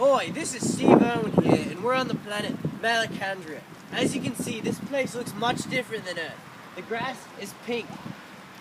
Oi, this is Steve Irwin here, and we're on the planet Malacandria. As you can see, this place looks much different than Earth. The grass is pink,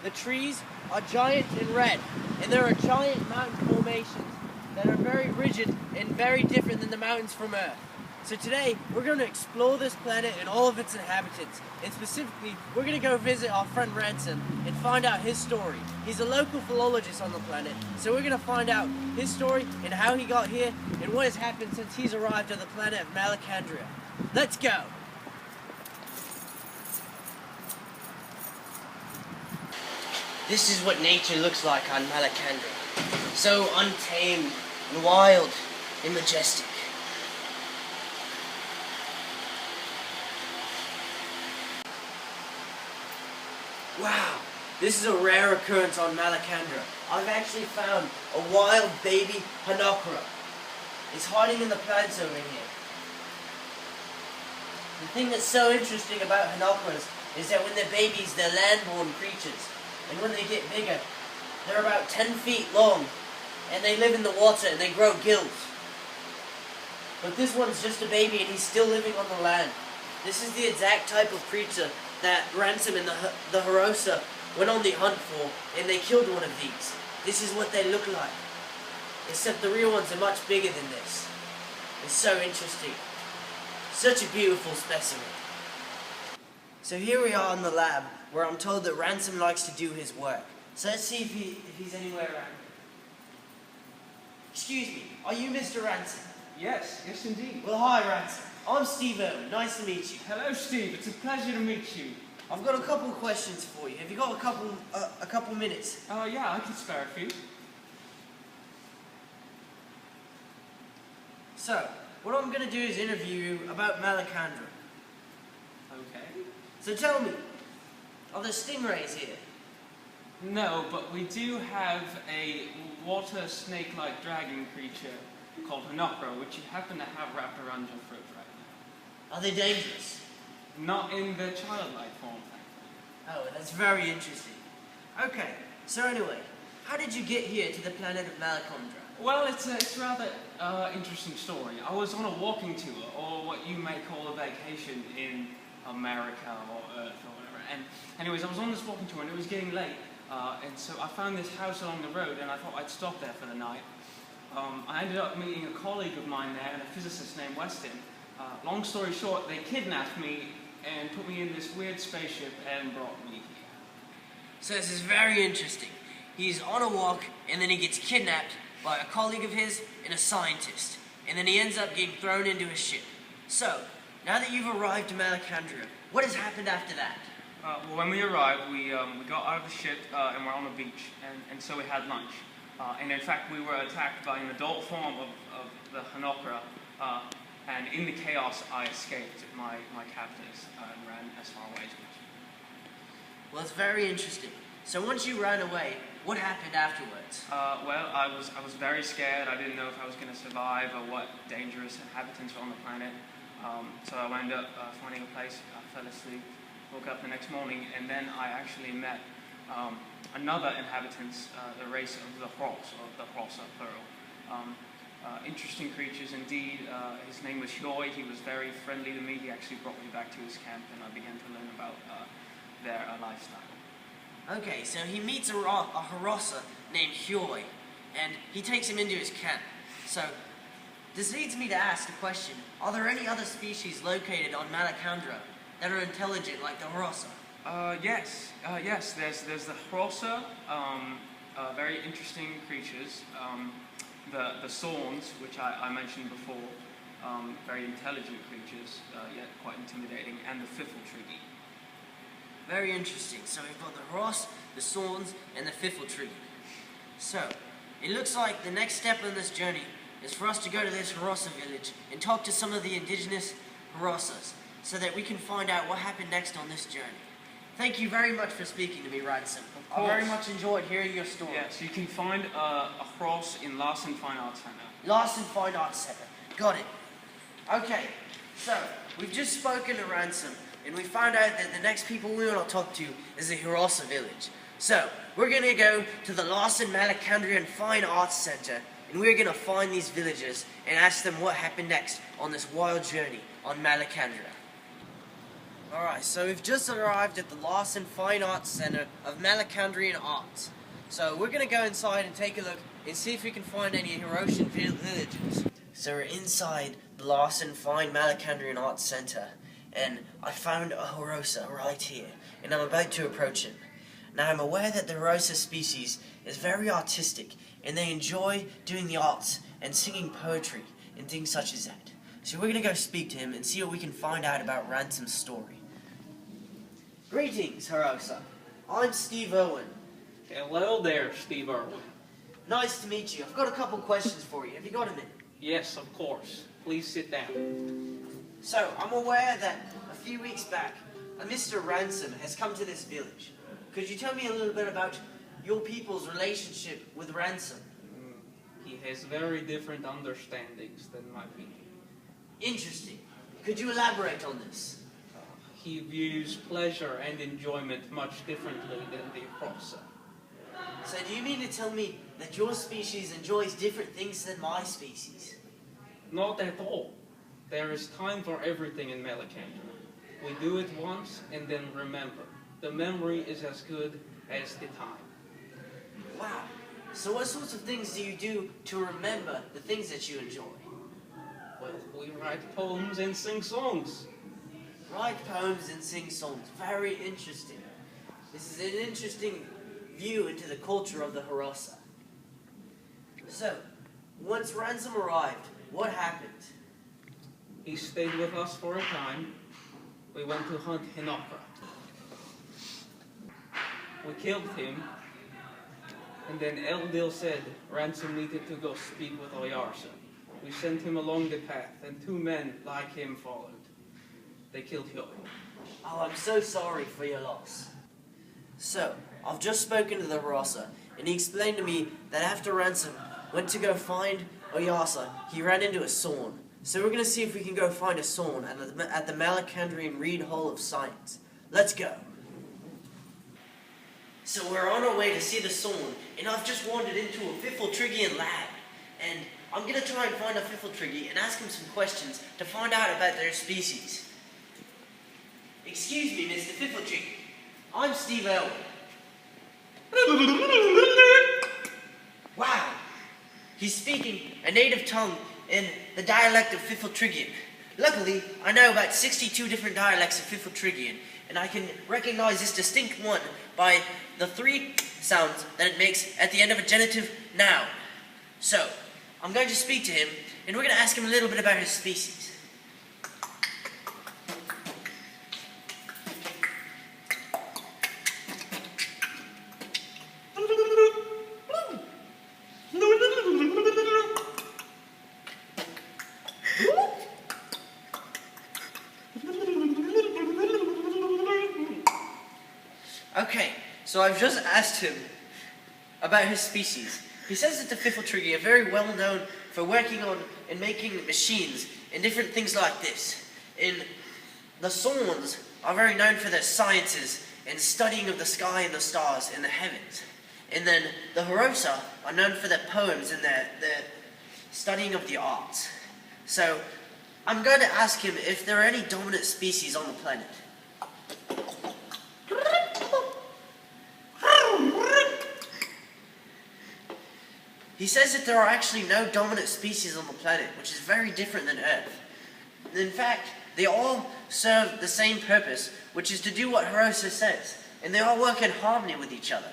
the trees are giant and red, and there are giant mountain formations that are very rigid and very different than the mountains from Earth. So today, we're going to explore this planet and all of its inhabitants, and specifically, we're going to go visit our friend Ransom and find out his story. He's a local philologist on the planet, so we're going to find out his story and how he got here and what has happened since he's arrived on the planet of Malacandria. Let's go! This is what nature looks like on Malacandria. So untamed and wild and majestic. Wow, this is a rare occurrence on Malacandria. I've actually found a wild baby Hanokra. It's hiding in the plants over here. The thing that's so interesting about Hanokras is that when they're babies, they're land-born creatures. And when they get bigger, they're about 10 feet long. And they live in the water and they grow gills. But this one's just a baby and he's still living on the land. This is the exact type of creature that Ransom and the Harosa went on the hunt for, and they killed one of these. This is what they look like. Except the real ones are much bigger than this. It's so interesting. Such a beautiful specimen. So here we are in the lab, where I'm told that Ransom likes to do his work. So let's see if he's anywhere around. Excuse me, are you Mr. Ransom? Yes indeed. Well, hi Ransom. I'm Steve Irwin. Nice to meet you. Hello Steve, it's a pleasure to meet you. I've got a couple of questions for you. Have you got a couple minutes? Yeah, I can spare a few. So, what I'm going to do is interview you about Malacandria. Okay. So tell me, are there stingrays here? No, but we do have a water snake-like dragon creature called Hanokra, which you happen to have wrapped around your throat right now. Are they dangerous? Not in the childlike form, thankfully. Oh, that's very interesting. Okay, so anyway, how did you get here to the planet of Malacandria? Well, it's a rather interesting story. I was on a walking tour, or what you may call a vacation in America or Earth or whatever. And anyways, I was on this walking tour and it was getting late. And so I found this house along the road and I thought I'd stop there for the night. I ended up meeting a colleague of mine there and a physicist named Weston. Long story short, they kidnapped me and put me in this weird spaceship and brought me here. So this is very interesting. He's on a walk and then he gets kidnapped by a colleague of his and a scientist. And then he ends up getting thrown into a ship. So, now that you've arrived to Malacandria, what has happened after that? Well, when we arrived, we got out of the ship and we're on a beach, and so we had lunch. And in fact, we were attacked by an adult form of the Hanokra, and in the chaos, I escaped my captors and ran as far away as possible. Well, it's very interesting. So once you ran away, what happened afterwards? Well, I was very scared. I didn't know if I was going to survive or what dangerous inhabitants were on the planet. So I wound up finding a place, fell asleep, woke up the next morning, and then I actually met another inhabitant, the race of the Hross, or the Hrossa, plural. Interesting creatures indeed. His name was Hyoi. He was very friendly to me. He actually brought me back to his camp, and I began to learn about their lifestyle. Okay, so he meets a Harosa named Hyoi, and he takes him into his camp. So, this leads me to ask the question, are there any other species located on Malacandria that are intelligent like the Harosa? Yes, there's the Hrossa, very interesting creatures. The Sorns, which I mentioned before, very intelligent creatures, yet quite intimidating, and the Fiffletriggy. Very interesting. So we've got the Hross, the Sorns, and the Fiffletriggy. So, it looks like the next step on this journey is for us to go to this Harosa village and talk to some of the indigenous Harosas so that we can find out what happened next on this journey. Thank you very much for speaking to me, Ransom. I very much enjoyed hearing your story. Yes, you can find a Hross in Larson Fine Arts Center. Larson Fine Arts Center. Got it. Okay, so we've just spoken to Ransom, and we found out that the next people we want to talk to is the Harosa village. So, we're going to go to the Larson Malacandrian Fine Arts Center and we're going to find these villagers and ask them what happened next on this wild journey on Malacandra. Alright, so we've just arrived at the Larson Fine Arts Center of Malacandrian Arts. So we're going to go inside and take a look and see if we can find any Hiroshan villagers. So we're inside the Larson Fine Malacandrian Arts Center, and I found a Hirosa right here, and I'm about to approach him. Now I'm aware that the Hirosa species is very artistic, and they enjoy doing the arts and singing poetry and things such as that. So we're going to go speak to him and see what we can find out about Ransom's story. Greetings, Hirosa. I'm Steve Irwin. Hello there, Steve Irwin. Nice to meet you. I've got a couple questions for you. Have you got a minute? Yes, of course. Please sit down. So, I'm aware that a few weeks back, a Mr. Ransom has come to this village. Could you tell me a little bit about your people's relationship with Ransom? He has very different understandings than my people. Interesting. Could you elaborate on this? He views pleasure and enjoyment much differently than the Hirosa. So do you mean to tell me that your species enjoys different things than my species? Not at all. There is time for everything in Malacandra. We do it once and then remember. The memory is as good as the time. Wow. So what sorts of things do you do to remember the things that you enjoy? Well, we write poems and sing songs. Write poems and sing songs. Very interesting. This is an interesting view into the culture of the Hirosa. So, once Ransom arrived, what happened? He stayed with us for a time. We went to hunt Hinokra. We killed him, and then Eldil said Ransom needed to go speak with Oyarsa. We sent him along the path, and 2 men like him followed. They killed Hyo. Oh, I'm so sorry for your loss. So, I've just spoken to the Hirosa, and he explained to me that after Ransom went to go find Oyarsa, he ran into a Sorn. So we're going to see if we can go find a Sorn at the Malacandrian Reed Hall of Science. Let's go. So we're on our way to see the Sorn, and I've just wandered into a Fiffletriggian lab. And I'm going to try and find a Fiffletriggy and ask him some questions to find out about their species. Excuse me, Mr. Fiffletriggy. I'm Steve Irwin. Wow. He's speaking a native tongue in the dialect of Fiffletriggian. Luckily, I know about 62 different dialects of Fiffletriggian, and I can recognize this distinct one by the 3 sounds that it makes at the end of a genitive noun. So, I'm going to speak to him, and we're going to ask him a little bit about his species. Okay, so I've just asked him about his species. He says that the Fiffletriggy are very well known for working on and making machines and different things like this. And the Sorns are very known for their sciences and studying of the sky and the stars and the heavens. And then the Hirosa are known for their poems and their studying of the arts. So I'm going to ask him if there are any dominant species on the planet. He says that there are actually no dominant species on the planet, which is very different than Earth. In fact, they all serve the same purpose, which is to do what Hirosa says, and they all work in harmony with each other.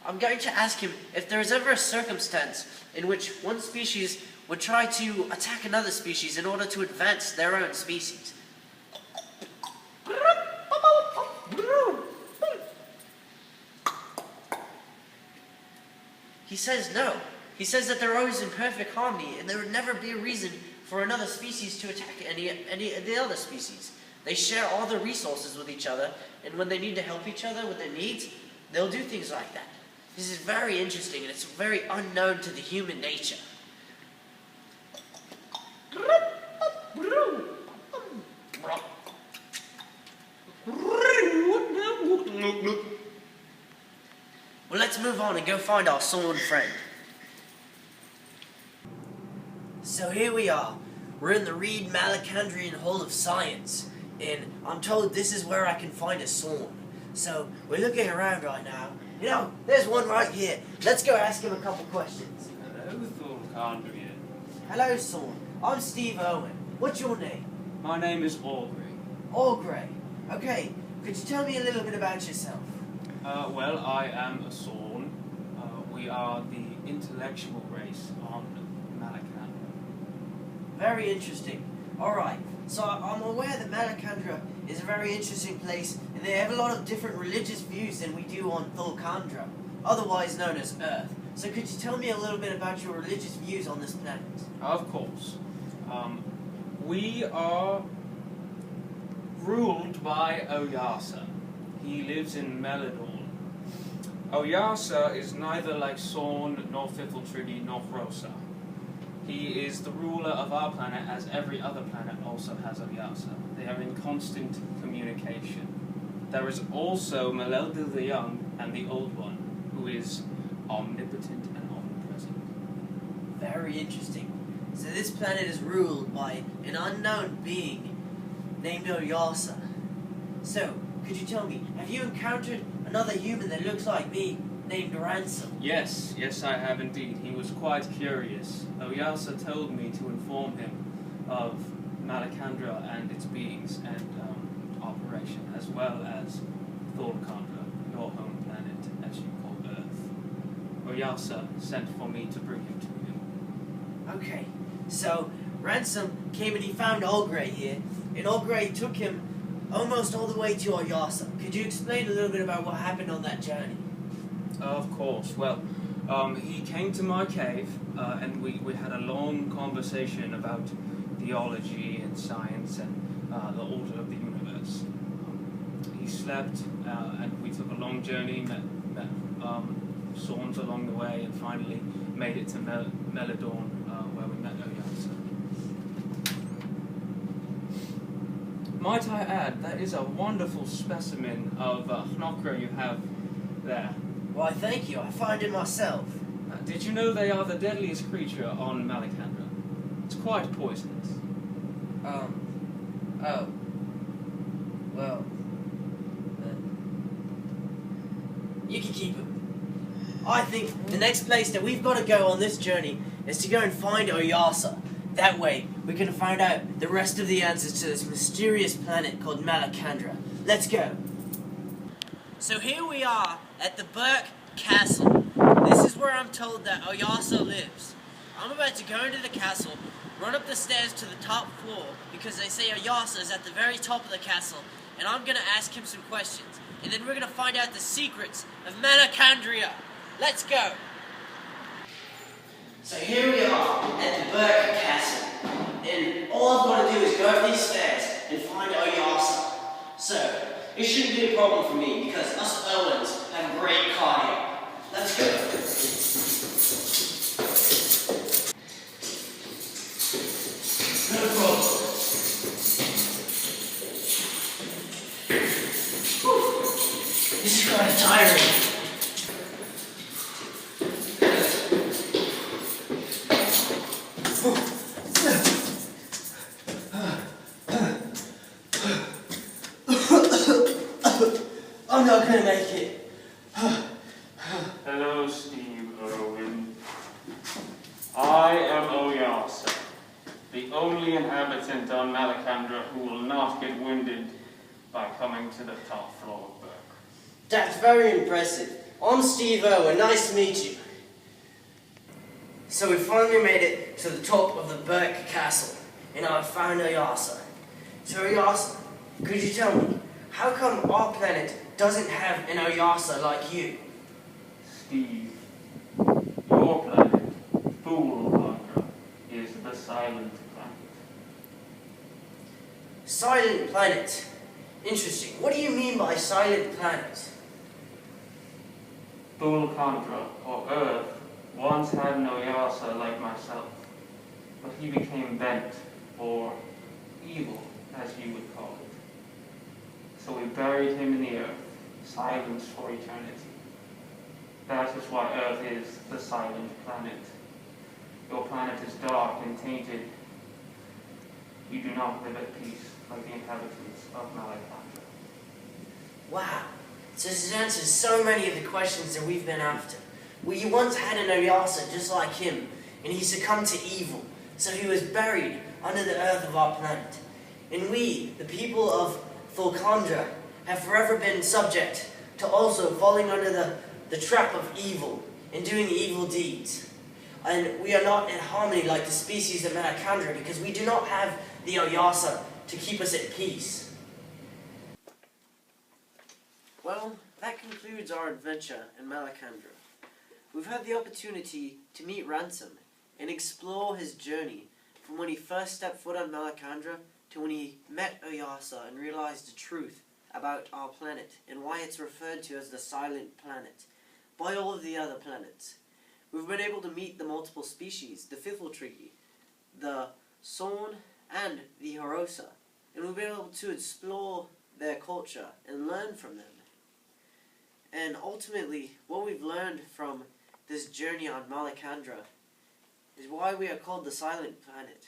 I'm going to ask him if there is ever a circumstance in which one species would try to attack another species in order to advance their own species. He says no. He says that they're always in perfect harmony, and there would never be a reason for another species to attack any of the other species. They share all the resources with each other, and when they need to help each other with their needs, they'll do things like that. This is very interesting, and it's very unknown to the human nature. Well, let's move on and go find our Sorn friend. So here we are. We're in the Reed Malacandrian Hall of Science, and I'm told this is where I can find a Sorn. So we're looking around right now. You know, there's one right here. Let's go ask him a couple questions. Hello, Thorncandrian. Hello, Sorn. I'm Steve Irwin. What's your name? My name is Aubrey. Allgrey. Okay, could you tell me a little bit about yourself? Well, I am a Sorn. We are the intellectual race on Malacandra. Very interesting. Alright, so I'm aware that Malacandra is a very interesting place, and they have a lot of different religious views than we do on Thulcandra, otherwise known as Earth. So could you tell me a little bit about your religious views on this planet? Of course. We are ruled by Oyasa. He lives in Melador. Oyasa is neither like Sorn, nor Fiffletriggy, nor Rosa. He is the ruler of our planet, as every other planet also has Oyasa. They are in constant communication. There is also Meleldu the Young and the Old One, who is omnipotent and omnipresent. Very interesting. So this planet is ruled by an unknown being named Oyasa. So, could you tell me, have you encountered another human that looks like me named Ransom? Yes, I have indeed. He was quite curious. Oyasa told me to inform him of Malacandra and its beings and operation, as well as Thorncandra, your home planet, as you call Earth. Oyasa sent for me to bring him to you. Okay, so Ransom came and he found Allgrey here, and Allgrey took him almost all the way to Oyasa. Could you explain a little bit about what happened on that journey? Of course. Well, he came to my cave, and we had a long conversation about theology and science and the order of the universe. He slept, and we took a long journey, met Sorns along the way, and finally made it to Meladorn, where we met Oyasa. Might I add, that is a wonderful specimen of Hnokra you have there. Why, thank you. I found it myself. Did you know they are the deadliest creature on Malacandra? It's quite poisonous. Oh. Well. You can keep him. I think the next place that we've got to go on this journey is to go and find Oyasa. That way, we can find out the rest of the answers to this mysterious planet called Malacandra. Let's go. So here we are at the Burke Castle. This is where I'm told that Oyasa lives. I'm about to go into the castle, run up the stairs to the top floor, because they say Oyasa is at the very top of the castle, and I'm going to ask him some questions. And then we're going to find out the secrets of Malacandria. Let's go. So here we are at the Burke Castle, and all I've got to do is go up these stairs and find Oyasa. So, it shouldn't be a problem for me, because us Owens have great cardio. Let's go. No problem. Whew. This is kind of tiring. I'm not gonna make it. Hello, Steve Irwin. I am Oyasa, the only inhabitant on Malacandra who will not get winded by coming to the top floor of Burke. That's very impressive. I'm Steve Irwin. Nice to meet you. So we finally made it to the top of the Burke Castle, and I found Oyasa. So Oyasa, could you tell me, how come our planet doesn't have an Oyasa like you? Steve, your planet, Thulcandra, is the silent planet. Silent planet. Interesting. What do you mean by silent planet? Thulcandra, or Earth, once had an Oyasa like myself, but he became bent, or evil, as you would call it. So we buried him in the earth, silenced for eternity. That is why Earth is the silent planet. Your planet is dark and tainted. You do not live at peace like the inhabitants of Malacandra. Wow. So this answers so many of the questions that we've been after. We once had an Oyasa just like him, and he succumbed to evil, so he was buried under the earth of our planet. And we, the people of Thulkandra, have forever been subject to also falling under the trap of evil and doing evil deeds. And we are not in harmony like the species of Malacandra because we do not have the Oyasa to keep us at peace. Well, that concludes our adventure in Malacandra. We've had the opportunity to meet Ransom and explore his journey from when he first stepped foot on Malacandra to when he met Oyasa and realized the truth about our planet and why it's referred to as the Silent Planet by all of the other planets. We've been able to meet the multiple species, the Fifiltree, the Sorn, and the Harosa, and we've been able to explore their culture and learn from them. And ultimately, what we've learned from this journey on Malacandra is why we are called the Silent Planet.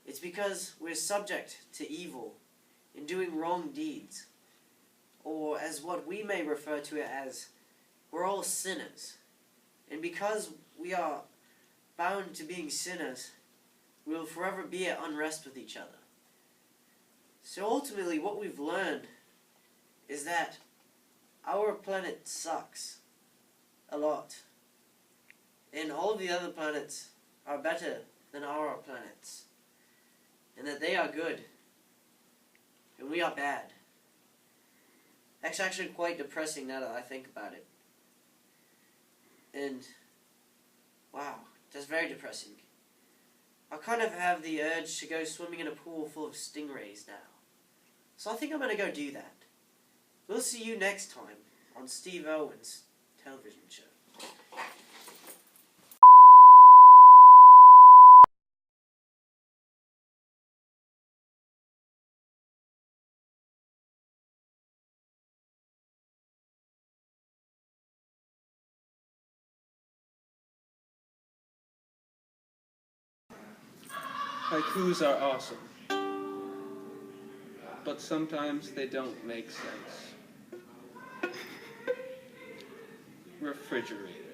It's because we're subject to evil and doing wrong deeds, or as what we may refer to it as, we're all sinners. And because we are bound to being sinners, we will forever be at unrest with each other. So ultimately, what we've learned is that our planet sucks a lot. And all of the other planets are better than our planets. And that they are good. And we are bad. That's actually quite depressing now that I think about it. And, wow, that's very depressing. I kind of have the urge to go swimming in a pool full of stingrays now. So I think I'm going to go do that. We'll see you next time on Steve Irwin's television show. Haikus are awesome, but sometimes they don't make sense. Refrigerator.